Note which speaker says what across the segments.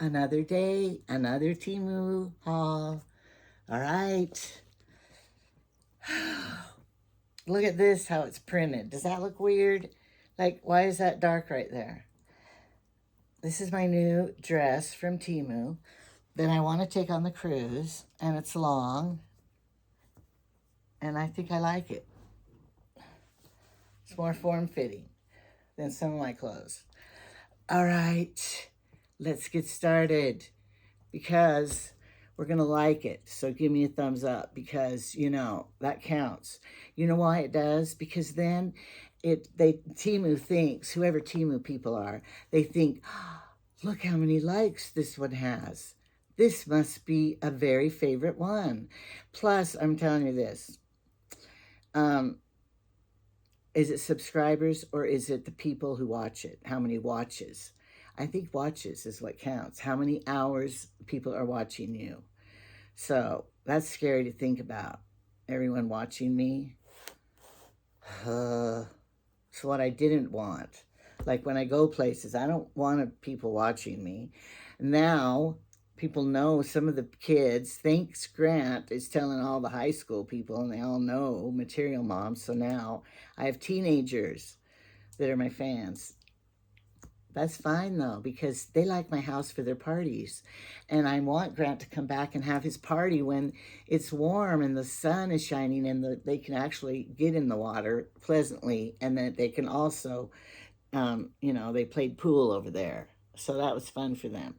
Speaker 1: Another day, another Temu haul. All right. Look at this, how it's printed. Does that look weird? Like, why is that dark right there? This is my new dress from Temu that I want to take on the cruise, and it's long, and I think I like it. It's more form-fitting than some of my clothes. All right, let's get started because we're going to like it. So give me a thumbs up because, that counts. You know why it does? Because then Temu thinks, whoever Temu people are, they think, look how many likes this one has. This must be a very favorite one. Plus, I'm telling you this, is it subscribers or is it the people who watch it? How many watches? I think watches is what counts. How many hours people are watching you. So that's scary to think about. Everyone watching me. It's what I didn't want. Like when I go places, I don't want people watching me. Now, people know, some of the kids, thanks Grant is telling all the high school people, and they all know Material Mom. So now I have teenagers that are my fans. That's fine though, because they like my house for their parties. And I want Grant to come back and have his party when it's warm and the sun is shining and they can actually get in the water pleasantly. And then they can also, they played pool over there. So that was fun for them.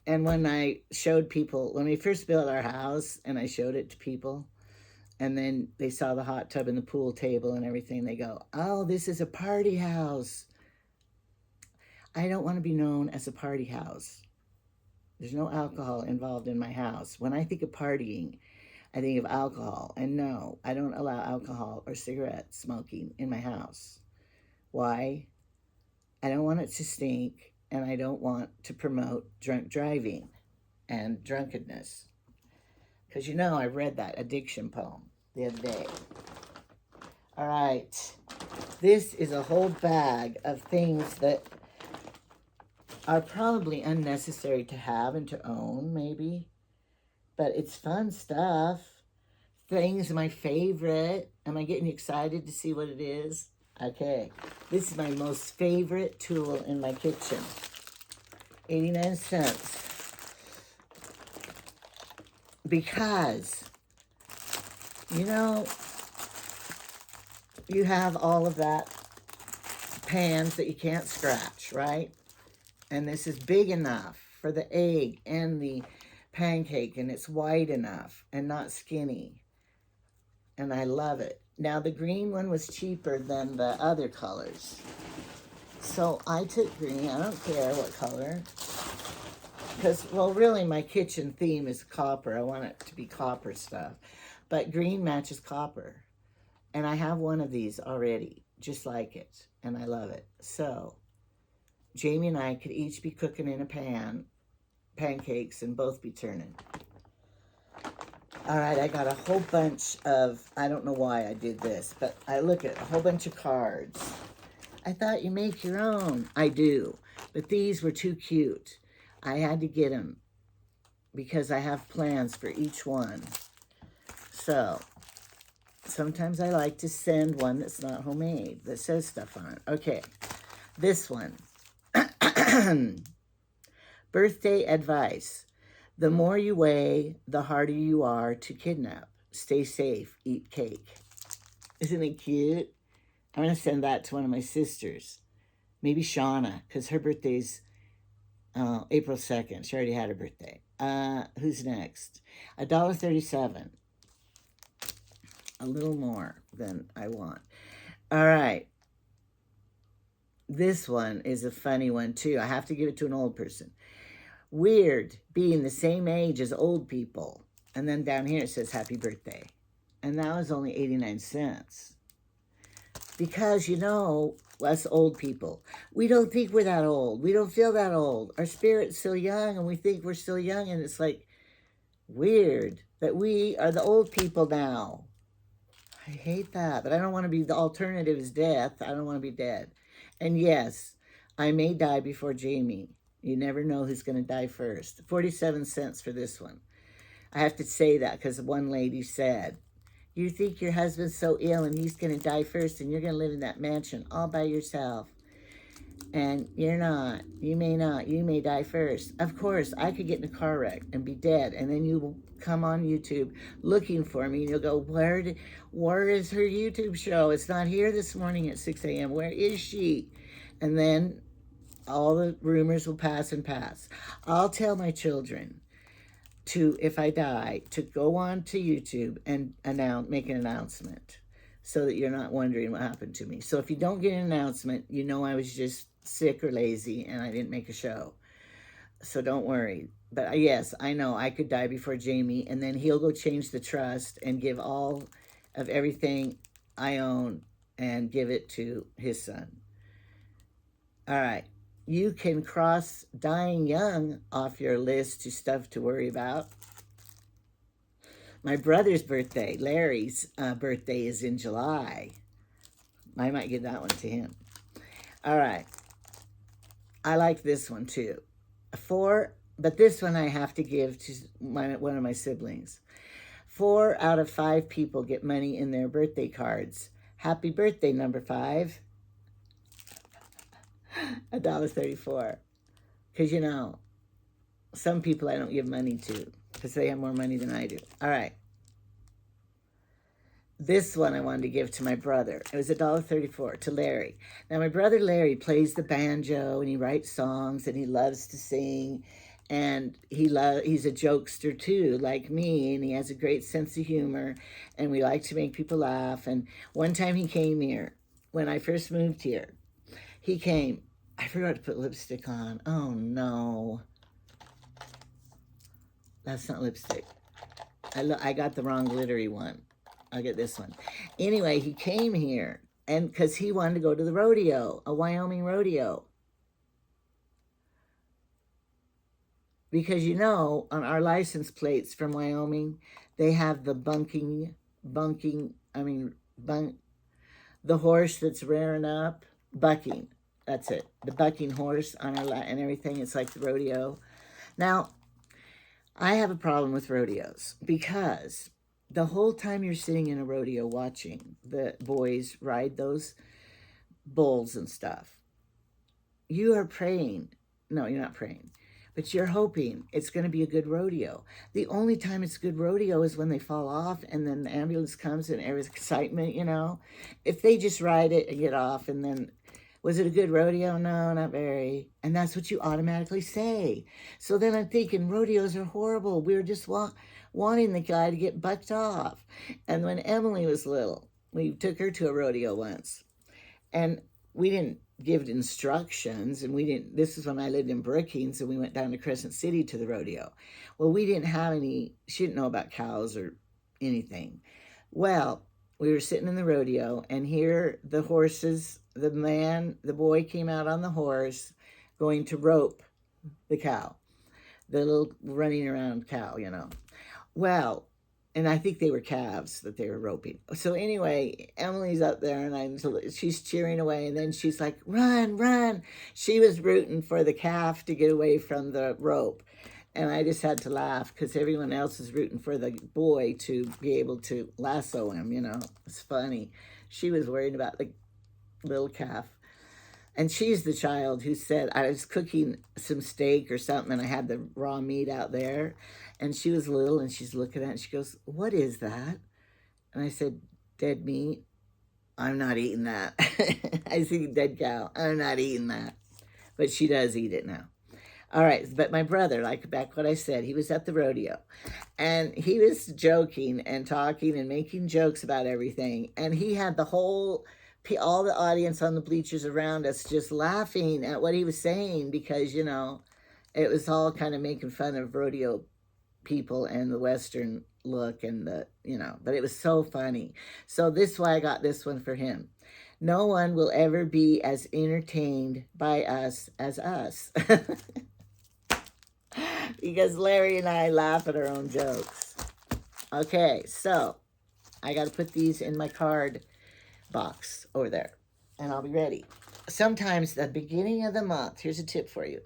Speaker 1: And when I showed people, when we first built our house and I showed it to people, and then they saw the hot tub and the pool table and everything, they go, oh, this is a party house. I don't want to be known as a party house. There's no alcohol involved in my house. When I think of partying, I think of alcohol. And no, I don't allow alcohol or cigarette smoking in my house. Why? I don't want it to stink, and I don't want to promote drunk driving and drunkenness. Because I read that addiction poem the other day. All right. This is a whole bag of things that are probably unnecessary to have and to own, maybe. But it's fun stuff. Things my favorite. Am I getting excited to see what it is? Okay. This is my most favorite tool in my kitchen. 89 cents. Because, you have all of that pans that you can't scratch, right? And this is big enough for the egg and the pancake, and it's wide enough and not skinny. And I love it. Now, the green one was cheaper than the other colors. So I took green. I don't care what color. Because, really, my kitchen theme is copper. I want it to be copper stuff. But green matches copper. And I have one of these already, just like it. And I love it. So Jamie and I could each be cooking in a pan, pancakes, and both be turning. All right, I got a whole bunch of, I don't know why I did this, but I look at a whole bunch of cards. I thought you make your own. I do, but these were too cute. I had to get them because I have plans for each one. So sometimes I like to send one that's not homemade, that says stuff on it. Okay, this one. Birthday advice. The more you weigh, the harder you are to kidnap. Stay safe, eat cake. Isn't it cute? I'm going to send that to one of my sisters. Maybe Shauna, because her birthday's April 2nd. She already had her birthday. Who's next? $1.37. A little more than I want. All right. This one is a funny one, too. I have to give it to an old person. Weird being the same age as old people. And then down here it says happy birthday. And that was only 89 cents. Because, us old people, we don't think we're that old. We don't feel that old. Our spirit's still young, and we think we're still young. And it's like weird that we are the old people now. I hate that. But I don't want to be, the alternative is death. I don't want to be dead. And yes, I may die before Jamie. You never know who's going to die first. 47 cents for this one. I have to say that because one lady said, you think your husband's so ill and he's going to die first and you're going to live in that mansion all by yourself. And you're not. You may not. You may die first. Of course, I could get in a car wreck and be dead. And then you will come on YouTube looking for me. And you'll go, where is her YouTube show? It's not here this morning at 6 a.m. Where is she? And then all the rumors will pass and pass. I'll tell my children to, if I die, to go on to YouTube and make an announcement so that you're not wondering what happened to me. So if you don't get an announcement, you know I was just sick or lazy and I didn't make a show. So don't worry. But yes, I know I could die before Jamie, and then he'll go change the trust and give all of everything I own and give it to his son. All right. You can cross dying young off your list to stuff to worry about. My brother's birthday, Larry's birthday, is in July. I might give that one to him. All right. I like this one too. But this one I have to give to one of my siblings. 4 out of 5 people get money in their birthday cards. Happy birthday, number 5. $1.34. Because, you know, some people I don't give money to because they have more money than I do. All right. This one I wanted to give to my brother. It was $1.34 to Larry. Now, my brother Larry plays the banjo, and he writes songs, and he loves to sing, and he's a jokester too, like me, and he has a great sense of humor, and we like to make people laugh. And one time he came here, when I first moved here, he came. I forgot to put lipstick on. Oh, no. That's not lipstick. I got the wrong glittery one. I'll get this one. Anyway, he came here and because he wanted to go to the rodeo, a Wyoming rodeo. Because, you know, on our license plates from Wyoming, they have the the horse that's rearing up, bucking. That's it. The bucking horse on our and everything. It's like the rodeo. Now, I have a problem with rodeos because the whole time you're sitting in a rodeo watching the boys ride those bulls and stuff, you are praying. No, you're not praying, but you're hoping it's going to be a good rodeo. The only time it's a good rodeo is when they fall off and then the ambulance comes and there's excitement, you know. If they just ride it and get off and then, was it a good rodeo? No, not very. And that's what you automatically say. So then I'm thinking rodeos are horrible. We were just wanting the guy to get bucked off. And when Emily was little, we took her to a rodeo once. And we didn't give instructions. And this is when I lived in Brookings and we went down to Crescent City to the rodeo. Well, we didn't have she didn't know about cows or anything. Well, we were sitting in the rodeo and here the horses, the boy came out on the horse going to rope the cow, the little running around cow, you know. Well, and I think they were calves that they were roping. So anyway, Emily's up there and she's cheering away and then she's like, run, run. She was rooting for the calf to get away from the rope. And I just had to laugh because everyone else is rooting for the boy to be able to lasso him, you know. It's funny. She was worried about the little calf. And she's the child who said, I was cooking some steak or something and I had the raw meat out there. And she was little and she's looking at it and she goes, what is that? And I said, dead meat. I'm not eating that. I see dead cow. I'm not eating that. But she does eat it now. All right, but my brother, like back what I said, he was at the rodeo and he was joking and talking and making jokes about everything. And he had all the audience on the bleachers around us just laughing at what he was saying because, you know, it was all kind of making fun of rodeo people and the Western look and but it was so funny. So this is why I got this one for him. No one will ever be as entertained by us as us. Because Larry and I laugh at our own jokes. Okay, so I got to put these in my card box over there, and I'll be ready. Sometimes the beginning of the month, here's a tip for you.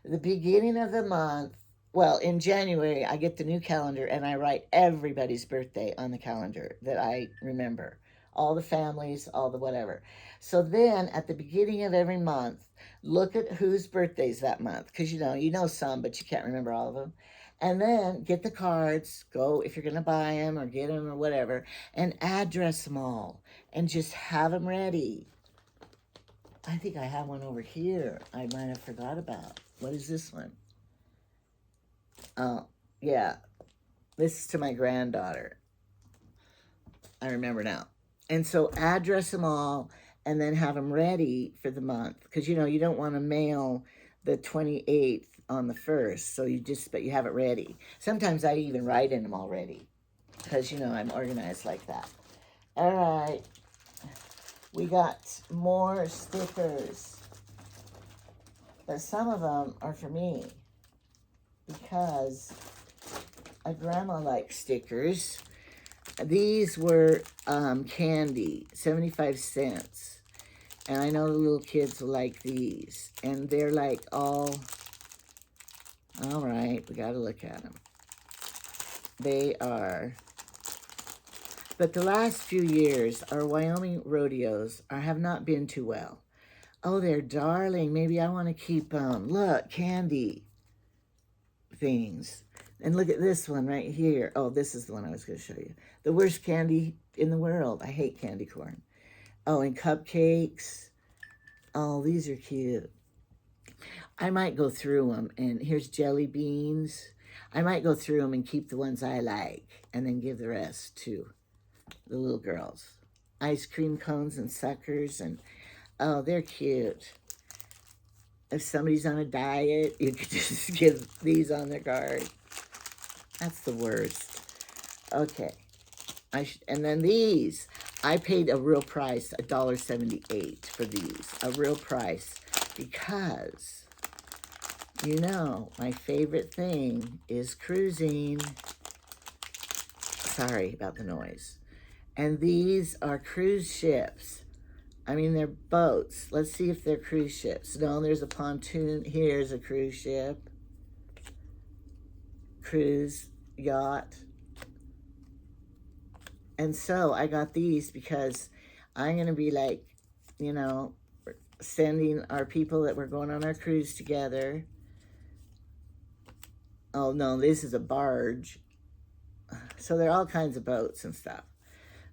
Speaker 1: The beginning of the month, well, in January, I get the new calendar and I write everybody's birthday on the calendar that I remember. All the families, all the whatever. So then at the beginning of every month, look at whose birthdays that month. Because you know some, but you can't remember all of them. And then get the cards, go if you're going to buy them or get them or whatever, and address them all and just have them ready. I think I have one over here I might have forgot about. What is this one? Oh, yeah. This is to my granddaughter. I remember now. And so address them all and then have them ready for the month. Because, you don't want to mail the 28th on the 1st. So but you have it ready. Sometimes I even write in them already. Because, I'm organized like that. All right. We got more stickers. But some of them are for me. Because a grandma likes stickers. These were candy, 75 cents. And I know the little kids will like these. And they're like all right, we got to look at them. They are. But the last few years, our Wyoming rodeos have not been too well. Oh, they're darling. Maybe I want to keep them. Look, candy things. And look at this one right here. Oh, this is the one I was going to show you. The worst candy in the world. I hate candy corn. Oh, and cupcakes. Oh, these are cute. I might go through them. And here's jelly beans. I might go through them and keep the ones I like. And then give the rest to the little girls. Ice cream cones and suckers. And, oh, they're cute. If somebody's on a diet, you could just give these on their card. That's the worst. Okay. And then these, I paid a real price, $1.78 for these. A real price. Because, my favorite thing is cruising. Sorry about the noise. And these are cruise ships. I mean, they're boats. Let's see if they're cruise ships. No, there's a pontoon. Here's a cruise ship. Cruise yacht. And so I got these because I'm going to be like, sending our people that we're going on our cruise together. Oh, no, this is a barge. So there are all kinds of boats and stuff.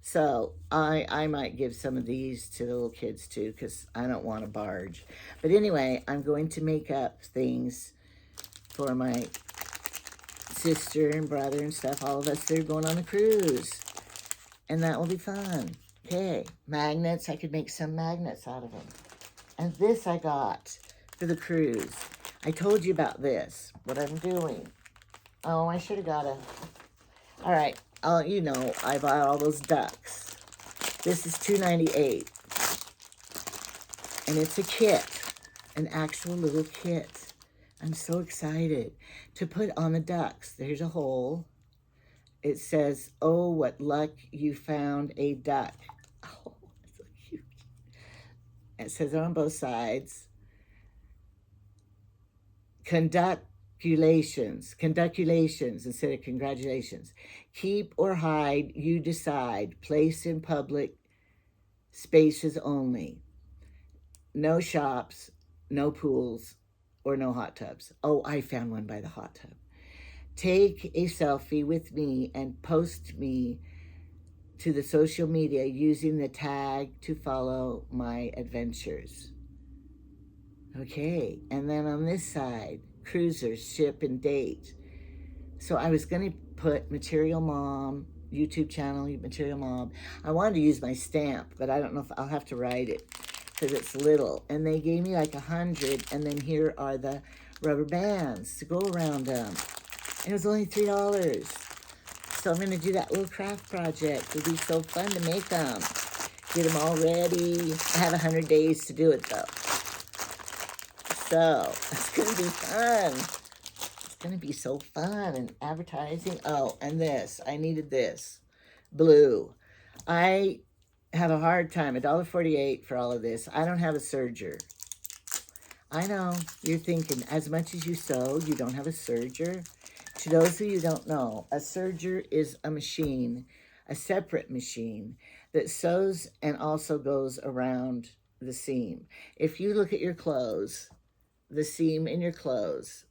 Speaker 1: So I might give some of these to the little kids too, because I don't want a barge. But anyway, I'm going to make up things for my sister and brother and stuff. All of us that are going on a cruise. And that will be fun. Okay, magnets. I could make some magnets out of them. And this I got for the cruise. I told you about this, what I'm doing. Oh, I should have got a... All right. I bought all those ducks. This is $2.98. And it's a kit. An actual little kit. I'm so excited to put on the ducks. There's a hole. It says, "Oh, what luck you found a duck." Oh, that's so cute. It says it on both sides. Conduculations instead of congratulations. Keep or hide, you decide. Place in public spaces only. No shops, no pools, or no hot tubs. Oh, I found one by the hot tub. Take a selfie with me and post me to the social media using the tag to follow my adventures. Okay, and then on this side, cruisers, ship, and date. So I was going to put Material Mom, YouTube channel, Material Mom. I wanted to use my stamp, but I don't know if I'll have to write it because it's little. And they gave me like 100, and then here are the rubber bands to go around them. And it was only $3. So I'm going to do that little craft project. It'll be so fun to make them. Get them all ready. I have 100 days to do it, though. So it's going to be fun. It's going to be so fun. And advertising. Oh, and this. I needed this. Blue. I have a hard time. $1.48 for all of this. I don't have a serger. I know, you're thinking, as much as you sew, you don't have a serger. To those of you who don't know, a serger is a machine, a separate machine, that sews and also goes around the seam. If you look at your clothes, the seam in your clothes,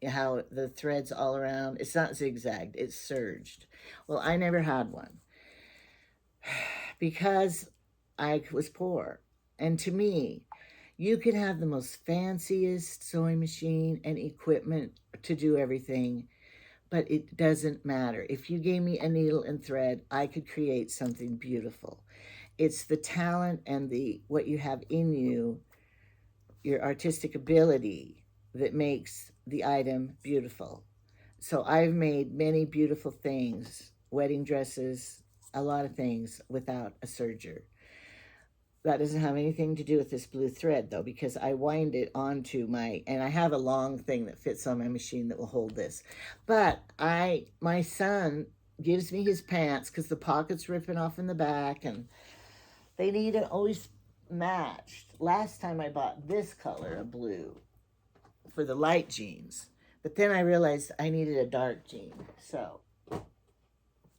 Speaker 1: how the threads all around, it's not zigzagged, it's serged. Well, I never had one because I was poor. And to me, you can have the most fanciest sewing machine and equipment to do everything, but it doesn't matter. If you gave me a needle and thread, I could create something beautiful. It's the talent and the what you have in you, your artistic ability, that makes the item beautiful. So I've made many beautiful things, wedding dresses, a lot of things without a serger. That doesn't have anything to do with this blue thread though, because I wind it onto my, and I have a long thing that fits on my machine that will hold this. But my son gives me his pants because the pocket's ripping off in the back and they need it always matched. Last time I bought this color of blue for the light jeans, but then I realized I needed a dark jean. So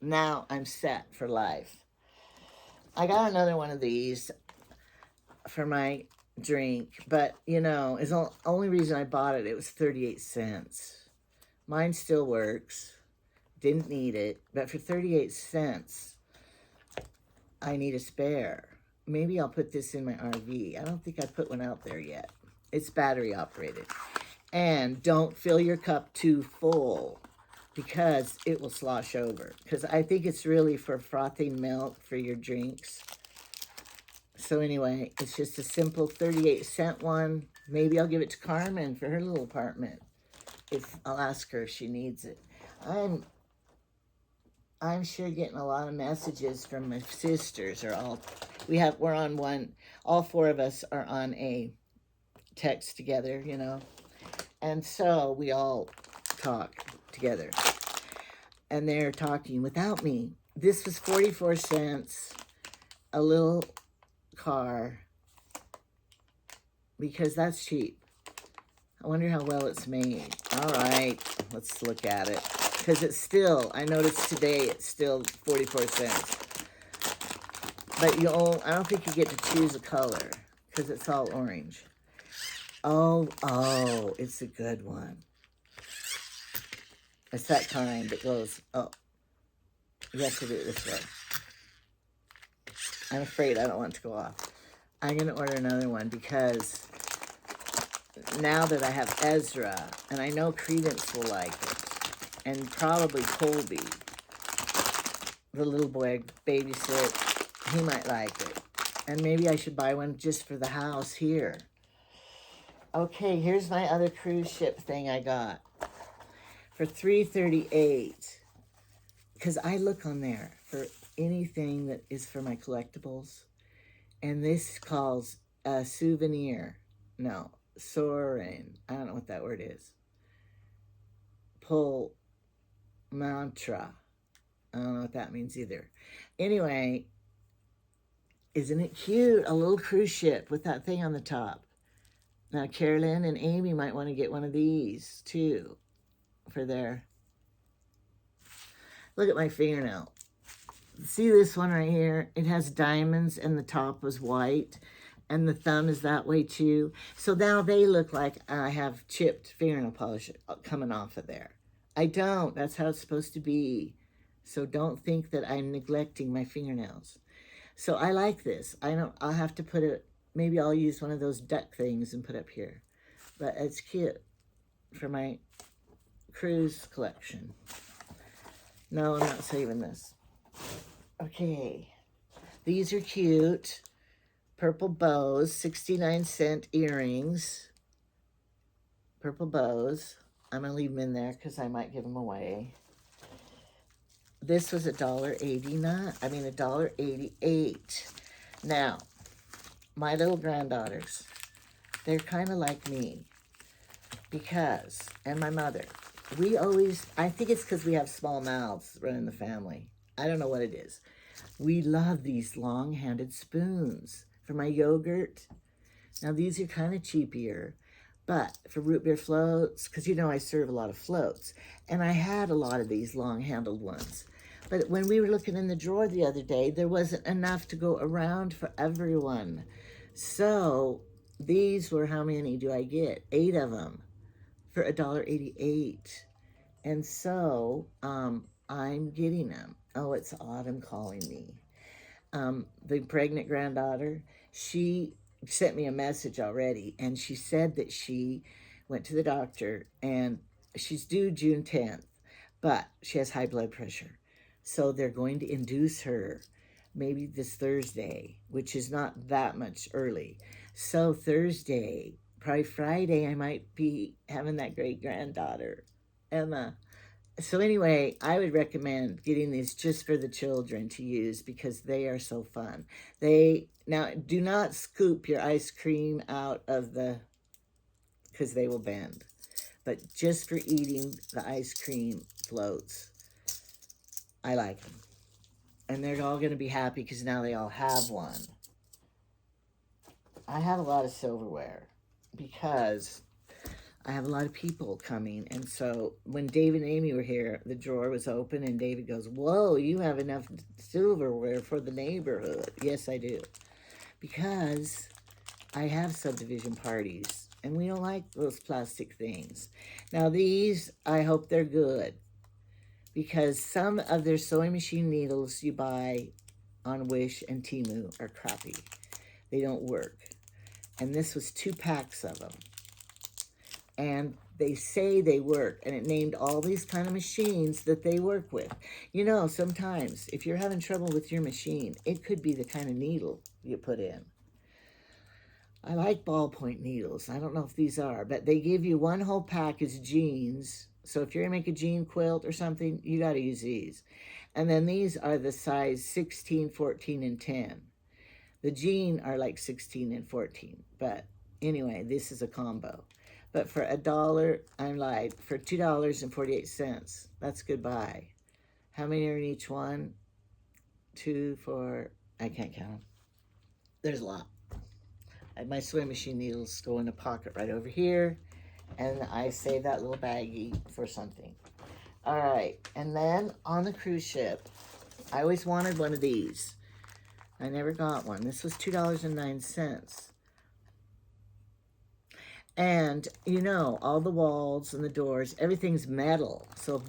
Speaker 1: now I'm set for life. I got another one of these for my drink, but you know, it's the only reason I bought it. It was 38 cents. Mine still works. Didn't need it, but for 38 cents, I need a spare. Maybe I'll put this in my RV. I don't think I put one out there yet. It's battery operated. And don't fill your cup too full because it will slosh over. Because I think it's really for frothing milk for your drinks. So anyway, it's just a simple 38-cent one. Maybe I'll give it to Carmen for her little apartment. If I'll ask her if she needs it. I'm sure getting a lot of messages from my sisters. We're on one. All four of us are on a text together, you know. And so we all talk together. And they're talking without me. This was 44 cents. A little car, because that's cheap. I wonder how well it's made. All right, let's look at it, because it's still, I noticed today it's still 44 cents, but I don't think you get to choose a color because it's all orange. Oh, it's a good one. It's that kind that goes, oh, you have to do it this way. I'm afraid I don't want it to go off. I'm going to order another one because now that I have Ezra, and I know Credence will like it, and probably Colby, the little boy I babysit, he might like it. And maybe I should buy one just for the house here. Okay, here's my other cruise ship thing I got for $3.38. Because I look on there for anything that is for my collectibles. And this calls a souvenir. No, soaring. I don't know what that word is. Pull mantra. I don't know what that means either. Anyway, isn't it cute? A little cruise ship with that thing on the top. Now, Carolyn and Amy might want to get one of these, too, for their... Look at my fingernail. See this one right here? It has diamonds, and the top was white, and the thumb is that way, too. So now they look like I have chipped fingernail polish coming off of there. I don't. That's how it's supposed to be. So don't think that I'm neglecting my fingernails. So I like this. I'll have to put it... Maybe I'll use one of those duck things and put up here. But it's cute for my cruise collection. No, I'm not saving this. Okay. These are cute. Purple bows, 69-cent earrings. Purple bows. I'm going to leave them in there because I might give them away. This was $1.88. Now, my little granddaughters, they're kind of like me because, and my mother, we always, I think it's because we have small mouths running the family. I don't know what it is. We love these long-handed spoons for my yogurt. Now, these are kind of cheapier, But for root beer floats, because you know I serve a lot of floats, and I had a lot of these long-handled ones. But when we were looking in the drawer the other day, there wasn't enough to go around for everyone. So these were, how many do I get? 8 of them for $1.88. And so I'm getting them. Oh, it's Autumn calling me. The pregnant granddaughter, she sent me a message already, and she said that she went to the doctor and she's due June 10th, but she has high blood pressure. So they're going to induce her maybe this Thursday, which is not that much early. So Thursday, probably Friday, I might be having that great granddaughter, Emma. So anyway, I would recommend getting these just for the children to use because they are so fun. Now do not scoop your ice cream out of the, because they will bend. But just for eating the ice cream floats, I like them. And they're all going to be happy because now they all have one. I have a lot of silverware because I have a lot of people coming. And so when David and Amy were here, the drawer was open and David goes, whoa, you have enough silverware for the neighborhood. Yes, I do. Because I have subdivision parties and we don't like those plastic things. Now these, I hope they're good because some of their sewing machine needles you buy on Wish and Temu are crappy. They don't work. And this was 2 packs of them. And they say they work, and it named all these kind of machines that they work with. You know, sometimes if you're having trouble with your machine, it could be the kind of needle you put in. I like ballpoint needles. I don't know if these are, but they give you one whole pack as jeans. So if you're gonna make a jean quilt or something, you gotta use these. And then these are the size 16, 14, and 10. The jean are like 16 and 14, but anyway, this is a combo. But for $1, I'm lied, for $2.48, that's goodbye. How many are in each one? 2, 4, I can't count them. There's a lot. My sewing machine needles go in a pocket right over here, and I save that little baggie for something. All right, and then on the cruise ship, I always wanted one of these. I never got one. This was $2.09. And, you know, all the walls and the doors, everything's metal, so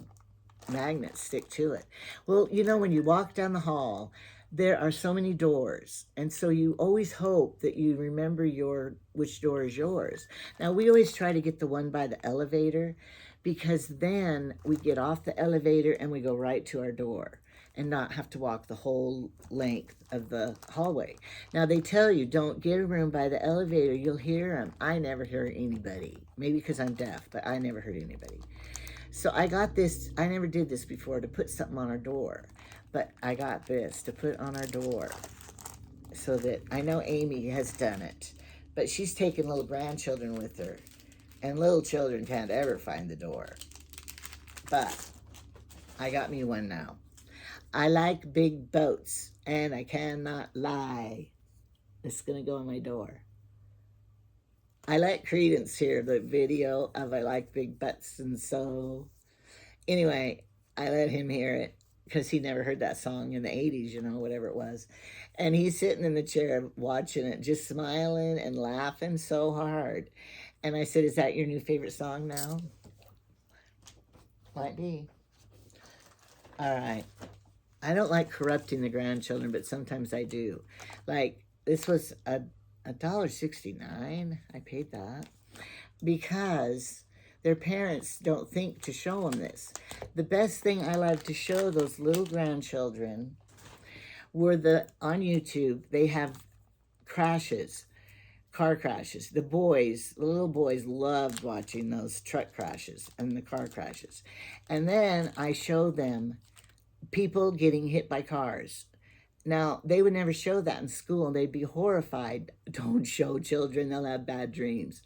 Speaker 1: magnets stick to it. Well, you know, when you walk down the hall, there are so many doors, and so you always hope that you remember which door is yours. Now, we always try to get the one by the elevator, because then we get off the elevator and we go right to our door and not have to walk the whole length of the hallway. Now, they tell you, don't get a room by the elevator. You'll hear them. I never hear anybody. Maybe because I'm deaf, but I never heard anybody. So I got this. I never did this before, to put something on our door. But I got this to put on our door so that, I know Amy has done it, but she's taken little grandchildren with her. And little children can't ever find the door. But I got me one now. I like big boats, and I cannot lie. It's going to go on my door. I let Credence hear the video of I like big butts, and so anyway, I let him hear it because he never heard that song in the 80s, you know, whatever it was. And he's sitting in the chair watching it, just smiling and laughing so hard. And I said, is that your new favorite song now? Might be. All right. I don't like corrupting the grandchildren, but sometimes I do. Like, this was $1.69. I paid that because their parents don't think to show them this. The best thing I like to show those little grandchildren were on YouTube, they have crashes, car crashes. The little boys loved watching those truck crashes and the car crashes. And then I show them people getting hit by cars. Now, they would never show that in school, and they'd be horrified. Don't show children, they'll have bad dreams.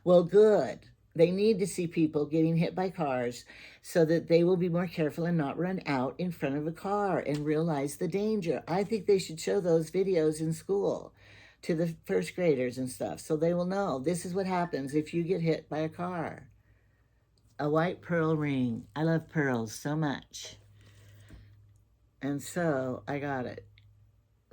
Speaker 1: Well, good. They need to see people getting hit by cars so that they will be more careful and not run out in front of a car and realize the danger. I think they should show those videos in school to the first graders and stuff, so they will know this is what happens if you get hit by a car. A white pearl ring. I love pearls so much. And so I got it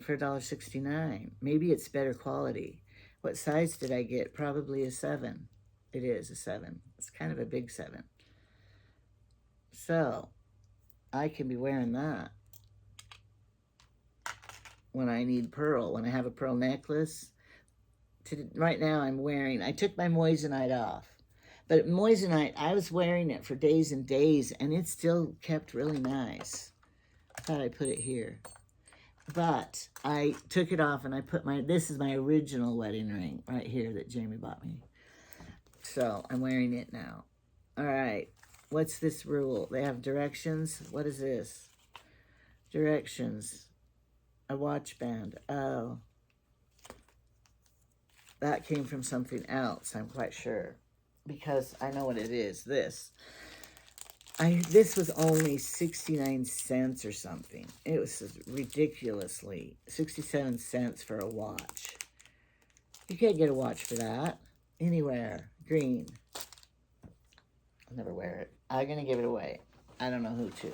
Speaker 1: for $1.69. Maybe it's better quality. What size did I get? Probably a 7. It is a 7. It's kind of a big 7. So I can be wearing that when I need pearl, when I have a pearl necklace. Right now I took my moissanite off. But moissanite, I was wearing it for days and days, and it still kept really nice. I thought I put it here. But I took it off, and I put this is my original wedding ring right here that Jamie bought me. So I'm wearing it now. All right. What's this rule? They have directions. What is this? Directions. A watch band. Oh. That came from something else, I'm quite sure. Because I know what it is. This was only 69 cents or something. It was ridiculously 67 cents for a watch. You can't get a watch for that anywhere. Green. I'll never wear it. I'm gonna give it away. I don't know who to.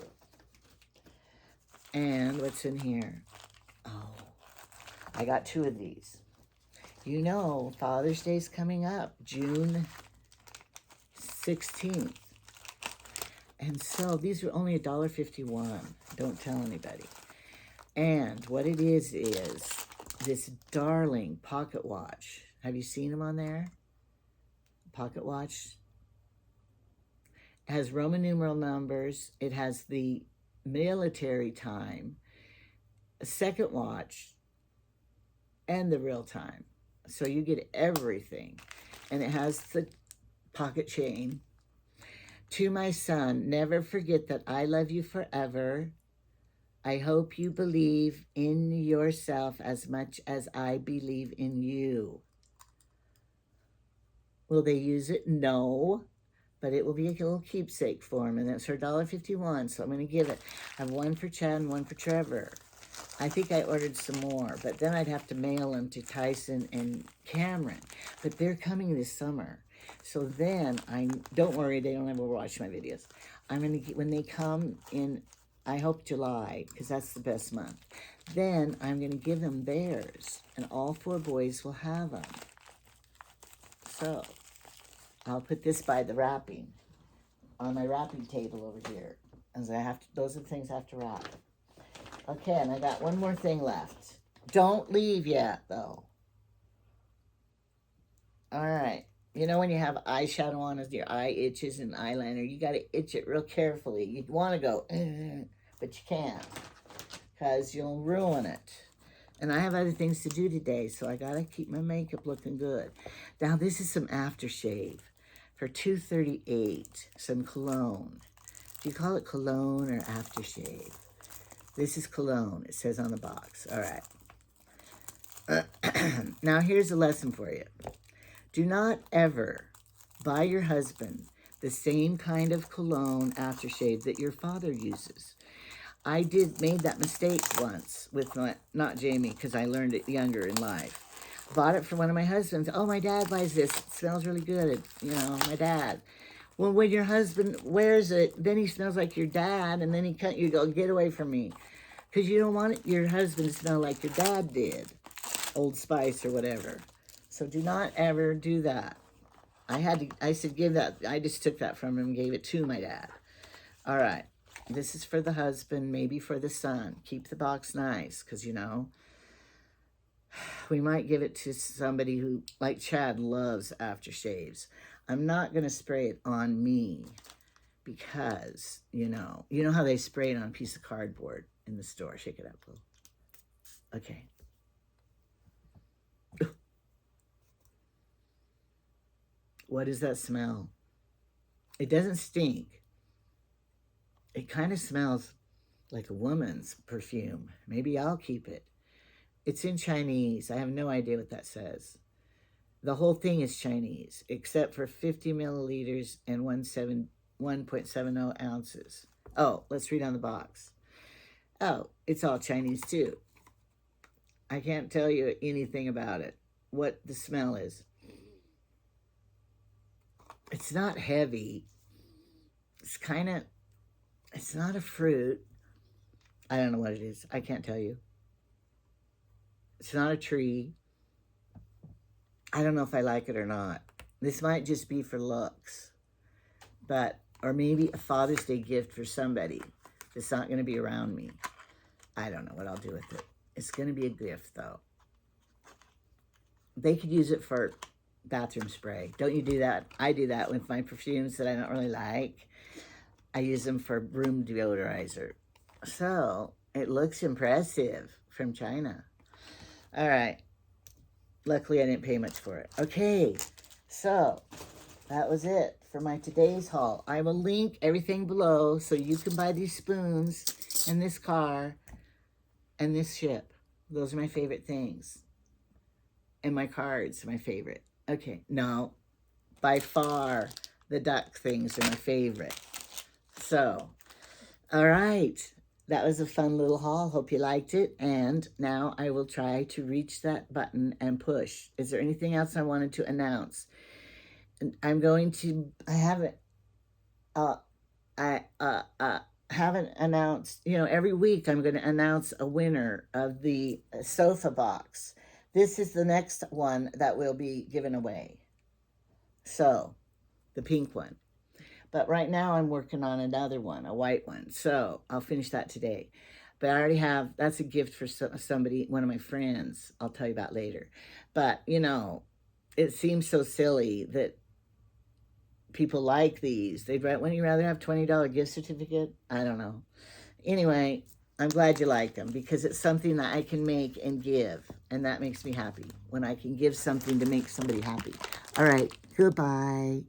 Speaker 1: And what's in here? Oh, I got 2 of these. You know, Father's Day's coming up, June 16th. And so these are only $1.51. Don't tell anybody. And what it is this darling pocket watch. Have you seen them on there? Pocket watch. It has Roman numeral numbers. It has the military time, a second watch, and the real time. So you get everything. And it has the pocket chain. To my son, never forget that I love you forever. I hope you believe in yourself as much as I believe in you. Will they use it? No. But it will be a little keepsake for him. And it's for $1.51, so I'm going to give it. I have 1 for Chad and 1 for Trevor. I think I ordered some more, but then I'd have to mail them to Tyson and Cameron. But they're coming this summer. So then, don't worry, they don't ever watch my videos. I'm going to, when they come in, I hope July, because that's the best month. Then I'm going to give them theirs, and all 4 boys will have them. So I'll put this by the wrapping, on my wrapping table over here. As those are the things I have to wrap. Okay, and I got 1 more thing left. Don't leave yet, though. All right. You know when you have eyeshadow on as your eye itches and eyeliner, you got to itch it real carefully. You want to go, but you can't, because you'll ruin it. And I have other things to do today, so I got to keep my makeup looking good. Now, this is some aftershave for $2.38, some cologne. Do you call it cologne or aftershave? This is cologne, it says on the box. All right. Now, here's a lesson for you. Do not ever buy your husband the same kind of cologne aftershave that your father uses. I made that mistake once with not Jamie, because I learned it younger in life. Bought it for one of my husbands. Oh, my dad buys this. It smells really good. You know, my dad. Well, when your husband wears it, then he smells like your dad, and then you go, get away from me. Because you don't want your husband to smell like your dad did. Old Spice or whatever. So do not ever do that. I said, give that. I just took that from him and gave it to my dad. All right. This is for the husband, maybe for the son. Keep the box nice, because, you know, we might give it to somebody who, like Chad, loves aftershaves. I'm not going to spray it on me because, you know how they spray it on a piece of cardboard in the store. Shake it up, Blue. Okay. What does that smell? It doesn't stink. It kind of smells like a woman's perfume. Maybe I'll keep it. It's in Chinese. I have no idea what that says. The whole thing is Chinese, except for 50 milliliters and 1.70 ounces. Oh, let's read on the box. Oh, it's all Chinese too. I can't tell you anything about it, what the smell is. It's not heavy. It's kind of, it's not a fruit. I don't know what it is. I can't tell you. It's not a tree. I don't know if I like it or not. This might just be for looks, but, or maybe a Father's Day gift for somebody that's not going to be around me. I don't know what I'll do with it. It's going to be a gift, though. They could use it for bathroom spray. Don't you do that? I do that with my perfumes that I don't really like. I use them for room deodorizer. So, it looks impressive from China. All right. Luckily, I didn't pay much for it. Okay, so that was it for my today's haul. I will link everything below so you can buy these spoons and this car and this ship. Those are my favorite things. And my cards are my favorite. Okay, no, by far the duck things are my favorite. So, all right. That was a fun little haul. Hope you liked it. And now I will try to reach that button and push. Is there anything else I wanted to announce? I'm going to, I haven't announced, you know, every week I'm going to announce a winner of the sofa box. This is the next one that will be given away. So, the pink one. But right now I'm working on another one, a white one. So I'll finish that today. But I already have, that's a gift for somebody, one of my friends. I'll tell you about later. But, you know, it seems so silly that people like these. Wouldn't you rather have $20 gift certificate? I don't know. Anyway, I'm glad you like them because it's something that I can make and give. And that makes me happy when I can give something to make somebody happy. All right, goodbye.